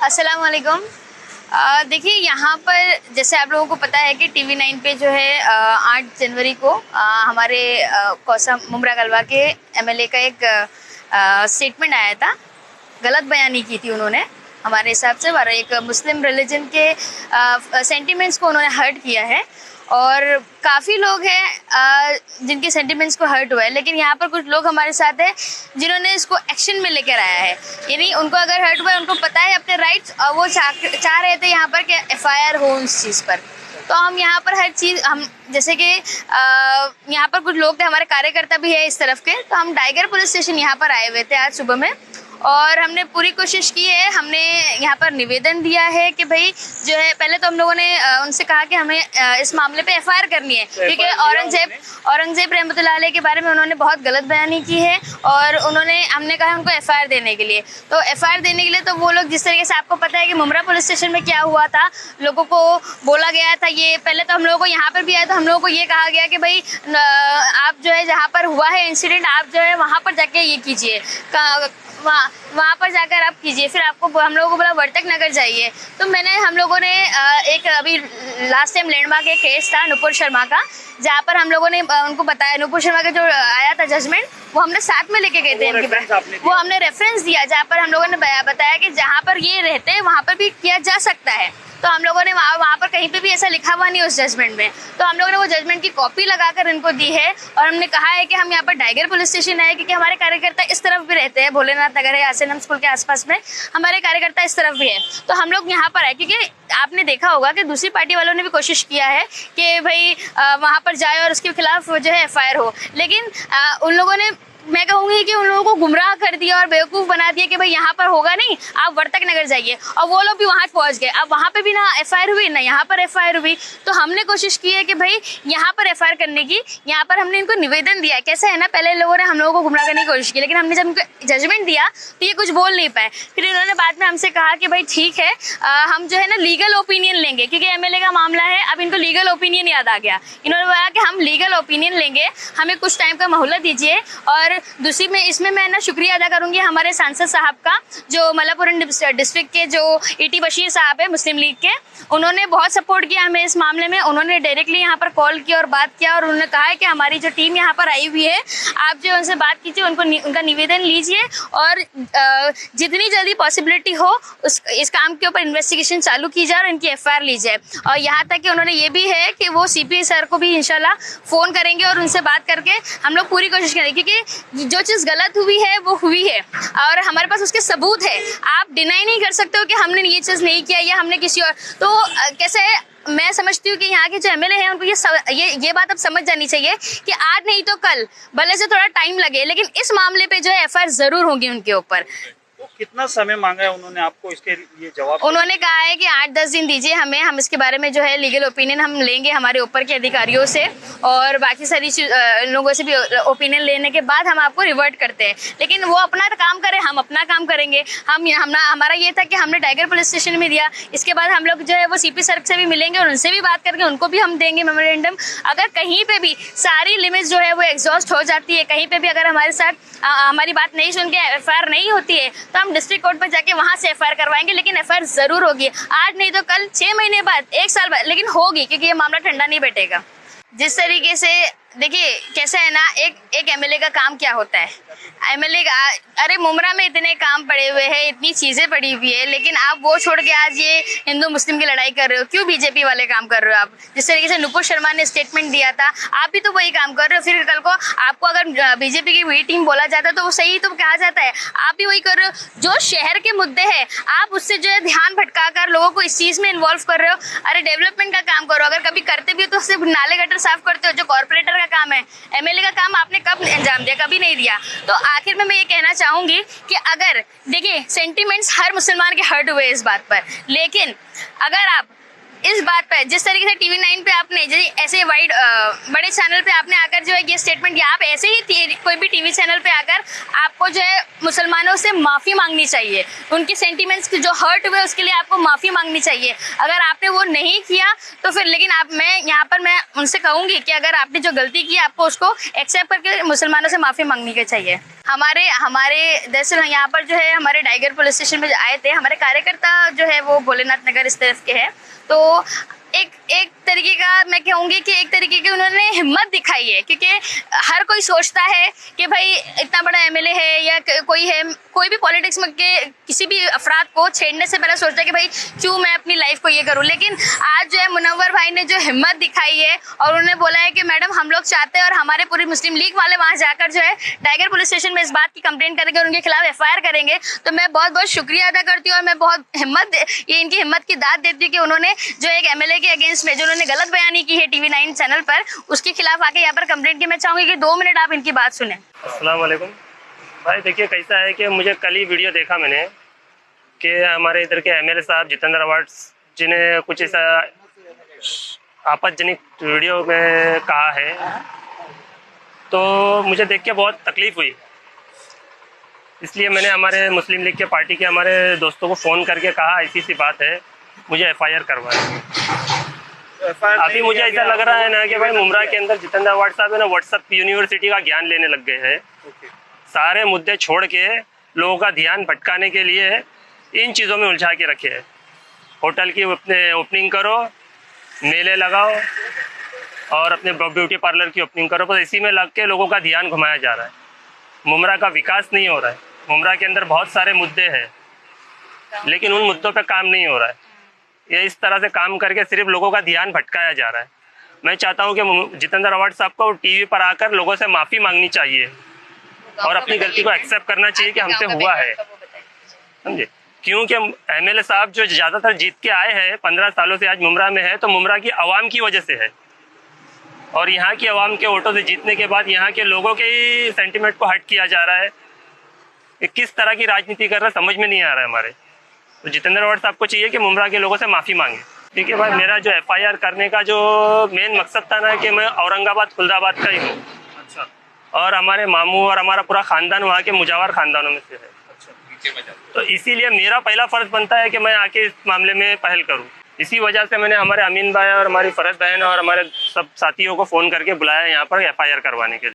अस्सलाम वालेकुम। देखिए यहाँ पर जैसे आप लोगों को पता है कि TV9 पे जो है 8 जनवरी को हमारे कौसा मुमरा गलवा के MLA का एक स्टेटमेंट आया था। गलत बयानी की थी उन्होंने हमारे हिसाब से, और एक मुस्लिम रिलीजन के सेंटिमेंट्स को उन्होंने हर्ट किया है और काफ़ी लोग हैं जिनके सेंटिमेंट्स को हर्ट हुआ है। लेकिन यहाँ पर कुछ लोग हमारे साथ हैं जिन्होंने इसको एक्शन में लेकर आया है, यानी उनको अगर हर्ट हुआ है, उनको पता है अपने राइट्स और वो चाह रहे थे यहाँ पर कि FIR हो उस चीज़ पर। तो हम यहाँ पर हर चीज़ हम जैसे कि यहाँ पर कुछ लोग थे, हमारे कार्यकर्ता भी है इस तरफ के, तो हम टाइगर पुलिस स्टेशन यहाँ पर आए हुए थे आज सुबह में और हमने पूरी कोशिश की है। हमने यहाँ पर निवेदन दिया है कि भाई जो है, पहले तो हम लोगों ने उनसे कहा कि हमें इस मामले पे FIR करनी है, क्योंकि औरंगजेब रहमतुल्लाह अलैह के बारे में उन्होंने बहुत गलत बयानी की है और हमने कहा उनको FIR देने के लिए। तो FIR देने के लिए तो वो लोग जिस तरीके से, आपको पता है कि मुमरा पुलिस स्टेशन में क्या हुआ था, लोगों को बोला गया था, ये पहले तो हम लोगों को यहाँ पर भी आया तो हम लोगों को ये कहा गया कि भाई आप जो है जहाँ पर हुआ है इंसिडेंट, आप जो है वहाँ पर जाके ये कीजिए, वहाँ पर जाकर आप कीजिए। फिर आपको हम लोगों को बोला वर्तक नगर जाइए। तो हम लोगों ने एक अभी लास्ट टाइम लैंडमार्क एक केस था नुपुर शर्मा का, जहाँ पर हम लोगों ने उनको बताया, नुपुर शर्मा का जो आया था जजमेंट, वो हमने साथ में लेके गए थे इनके, वो हमने रेफरेंस दिया, जहाँ पर हम लोगों ने बताया कि जहाँ पर ये रहते हैं वहाँ पर भी किया जा सकता है। तो हम लोगों ने वहाँ पर कहीं पे भी ऐसा लिखा हुआ नहीं उस जजमेंट में, तो हम लोगों ने वो जजमेंट की कॉपी लगाकर इनको दी है और हमने कहा है कि हम यहाँ पर टाइगर पुलिस स्टेशन आए क्योंकि हमारे कार्यकर्ता इस तरफ भी रहते हैं, भोलेनाथ नगर है, यासिनम स्कूल के आसपास में हमारे कार्यकर्ता इस तरफ भी है। तो हम लोग यहाँ पर आए क्योंकि आपने देखा होगा कि दूसरी पार्टी वालों ने भी कोशिश किया है कि भाई वहाँ पर जाए और उसके खिलाफ जो है FIR हो, लेकिन उन लोगों ने, मैं कहूँगी कि उन लोगों को गुमराह कर दिया और बेवकूफ़ बना दिया कि भाई यहाँ पर होगा नहीं, आप वर्तक नगर जाइए, और वो लोग भी वहाँ पहुँच गए। अब वहाँ पे भी ना FIR हुई ना यहाँ पर FIR हुई। तो हमने कोशिश की है कि भाई यहाँ पर FIR करने की, यहाँ पर हमने इनको निवेदन दिया। कैसे है ना, पहले लोगों ने हम लोगों को गुमराह करने की कोशिश की, लेकिन हमने जब उनको जजमेंट दिया तो ये कुछ बोल नहीं पाए। फिर इन्होंने बाद में हमसे कहा कि भाई ठीक है, हम जो है ना लीगल ओपिनियन लेंगे, क्योंकि MLA का मामला है। अब इनको लीगल ओपिनियन याद आ गया, इन्होंने बोला कि हम लीगल ओपिनियन लेंगे, हमें कुछ टाइम का मोहलत दीजिए। और दूसरी में इसमें मैं ना शुक्रिया अदा करूंगी हमारे सांसद साहब का, जो मलापुरम डिस्ट्रिक्ट के जो ET बशीर साहब है मुस्लिम लीग के, उन्होंने बहुत सपोर्ट किया हमें इस मामले में। उन्होंने डायरेक्टली यहाँ पर कॉल किया और बात किया और उन्होंने कहा है कि हमारी जो टीम यहाँ पर आई हुई है, आप जो उनसे बात कीजिए, उनका निवेदन लीजिए और जितनी जल्दी पॉसिबिलिटी हो इस काम के ऊपर इन्वेस्टिगेशन चालू की जाए और इनकी FIR ली जाए। और यहाँ तक कि उन्होंने ये भी है कि वो CP सर को भी इंशाल्लाह फ़ोन करेंगे और उनसे बात करके हम लोग पूरी कोशिश करेंगे, क्योंकि जो चीज़ गलत हुई है वो हुई है और हमारे पास उसके सबूत है। आप डिनाई नहीं कर सकते हो कि हमने ये चीज़ नहीं किया या हमने किसी और, तो कैसे है, मैं समझती हूँ कि यहाँ के जो MLA हैं उनको ये बात अब समझ जानी चाहिए कि आज नहीं तो कल, भले से थोड़ा टाइम लगे, लेकिन इस मामले पे जो है FIR जरूर होगी उनके ऊपर। तो कितना समय मांगा है उन्होंने आपको इसके लिए जवाब? उन्होंने कहा है कि 8-10 दिन दीजिए हमें, हम इसके बारे में जो है लीगल ओपिनियन हम लेंगे हमारे ऊपर के अधिकारियों से और बाकी सारी लोगों से भी ओपिनियन लेने के बाद हम आपको रिवर्ट करते हैं। लेकिन वो अपना काम करें, हम अपना काम करेंगे। हमारा ये था कि हमने टाइगर पुलिस स्टेशन में दिया, इसके बाद हम लोग जो है वो CP सर से भी मिलेंगे और उनसे भी बात करके उनको भी हम देंगे मेमोरेंडम। अगर कहीं पे भी सारी लिमिट्स जो है वो एग्जॉस्ट हो जाती है, कहीं पे भी अगर हमारे साथ हमारी बात नहीं सुन के FIR नहीं होती है, तो हम डिस्ट्रिक्ट कोर्ट पर जाके वहाँ से FIR करवाएंगे। लेकिन FIR जरूर होगी, आज नहीं तो कल, 6 महीने बाद, 1 साल बाद, लेकिन होगी, क्योंकि ये मामला ठंडा नहीं बैठेगा। जिस तरीके से देखिए कैसा है ना, एक MLA का काम क्या होता है, MLA का, अरे मुमरा में इतने काम पड़े हुए हैं, इतनी चीज़ें पड़ी हुई है, लेकिन आप वो छोड़ के आज ये हिंदू मुस्लिम की लड़ाई कर रहे हो। क्यों BJP वाले काम कर रहे हो आप? जिस तरीके से नुपुर शर्मा ने स्टेटमेंट दिया था, आप भी तो वही काम कर रहे हो। फिर कल को आपको अगर BJP की वही टीम बोला जाता है तो वो सही तो कहा जाता है, आप भी वही कर रहे हो। जो शहर के मुद्दे हैं आप उससे जो है ध्यान भटका कर लोगों को इस चीज़ में इन्वॉल्व कर रहे हो। अरे डेवलपमेंट का काम करो, अगर कभी करते भी हो तो सिर्फ नाले गटर साफ करते हो, जो कॉर्पोरेटर का काम है। MLA का काम आपने कब अंजाम दिया? कभी नहीं दिया। तो आखिर में मैं ये कहना चाहूंगी कि अगर देखिए सेंटिमेंट्स हर मुसलमान के हर्ट हुए इस बात पर, लेकिन अगर आप इस बात पे जिस तरीके से टीवी 9 पे आपने ऐसे वाइड बड़े चैनल पे आपने आकर जो है ये स्टेटमेंट या आप ऐसे ही कोई भी टीवी चैनल पे आकर आपको जो है मुसलमानों से माफ़ी मांगनी चाहिए, उनके सेंटिमेंट्स की जो हर्ट हुए उसके लिए आपको माफ़ी मांगनी चाहिए। अगर आपने वो नहीं किया तो फिर लेकिन मैं यहाँ पर मैं उनसे कहूँगी कि अगर आपने जो गलती की आपको उसको एक्सेप्ट करके मुसलमानों से माफ़ी मांगनी के चाहिए। हमारे दरअसल यहाँ पर जो है हमारे टाइगर पुलिस स्टेशन में आए थे, हमारे कार्यकर्ता जो है वो भोलेनाथ नगर इस तरफ के हैं, तो एक तरीके का मैं कहूँगी कि एक तरीके की उन्होंने हिम्मत दिखाई है, क्योंकि हर कोई सोचता है कि भाई इतना बड़ा एमएलए है या कोई भी पॉलिटिक्स में के किसी भी अफराद को छेड़ने से पहले सोचता है कि भाई क्यों मैं अपनी लाइफ को ये करूँ। लेकिन आज जो है मुनव्वर भाई ने जो हिम्मत दिखाई है और उन्होंने बोला है कि मैडम हम लोग चाहते हैं और हमारे पूरी मुस्लिम लीग वाले वहाँ जाकर जो है टाइगर पुलिस स्टेशन में इस बात की कंप्लेंट करेंगे और उनके खिलाफ एफआईआर करेंगे। तो मैं बहुत बहुत शुक्रिया अदा करती हूँ और मैं बहुत इनकी हिम्मत की दाद देती हूँ कि उन्होंने जो एक एमएलए के अगेंस्ट में जो उन्होंने गलत बयानी की है टीवी 9 चैनल पर, उसके खिलाफ आके यहाँ पर कंप्लेंट की। मैं चाहूंगी कि 2 मिनट आप इनकी बात सुने। अस्सलाम वालेकुम भाई, देखिए कैसा है कि मुझे कल ही वीडियो देखा मैंने कि हमारे इधर के एमएलए साहब जितेंद्र अवार्ड्स जिन्हें कुछ ऐसा आपत्तिजनक वीडियो में कहा है, तो मुझे देख के बहुत तकलीफ़ हुई। इसलिए मैंने हमारे मुस्लिम लीग के पार्टी के हमारे दोस्तों को फ़ोन करके कहा ऐसी सी बात है, मुझे एफआईआर करवाएं। अभी मुझे ऐसा लग रहा है ना कि भाई मुमरा के अंदर जितेंद्र अवार्ड साहब है ना व्हाट्सएप यूनिवर्सिटी का ज्ञान लेने लग गए हैं। सारे मुद्दे छोड़ के लोगों का ध्यान भटकाने के लिए इन चीज़ों में उलझा के रखे हैं। होटल की अपने ओपनिंग करो, मेले लगाओ और अपने ब्यूटी पार्लर की ओपनिंग करो, बस इसी में लग के लोगों का ध्यान घुमाया जा रहा है। मुमरा का विकास नहीं हो रहा है। मुमरा के अंदर बहुत सारे मुद्दे हैं लेकिन उन मुद्दों पे काम नहीं हो रहा है। ये इस तरह से काम करके सिर्फ लोगों का ध्यान भटकाया जा रहा है। मैं चाहता हूँ कि जितेंद्र अवार्ड साहब को टीवी पर आकर लोगों से माफ़ी मांगनी चाहिए और अपनी गलती को एक्सेप्ट करना चाहिए कि हमसे हुआ है, समझे। क्योंकि एमएलए साहब जो ज़्यादातर जीत के आए हैं 15 सालों से आज मुमरा में है, तो मुमरा की आवाम की वजह से है और यहाँ की आवाम के वोटों से जीतने के बाद यहाँ के लोगों के ही सेंटिमेंट को हट किया जा रहा है। ये किस तरह की राजनीति कर रहा है समझ में नहीं आ रहा है हमारे। तो जितेंद्र अवार्ड साहब को चाहिए कि मुमरा के लोगों से माफ़ी मांगे। ठीक है भाई, मेरा जो एफआईआर करने का जो मेन मकसद था ना कि मैं औरंगाबाद खुलदाबाद का ही हूँ। अच्छा। और हमारे मामू और हमारा पूरा ख़ानदान वहाँ के मुजावर ख़ानदानों में से है। अच्छा, तो इसीलिए मेरा पहला फ़र्ज़ बनता है कि मैं आके इस मामले में पहल करूँ। इसी वजह से मैंने हमारे अमीन भाई और हमारी फ़रज बहन और हमारे सब साथियों को फ़ोन करके बुलाया यहाँ पर एफआईआर करवाने के लिए।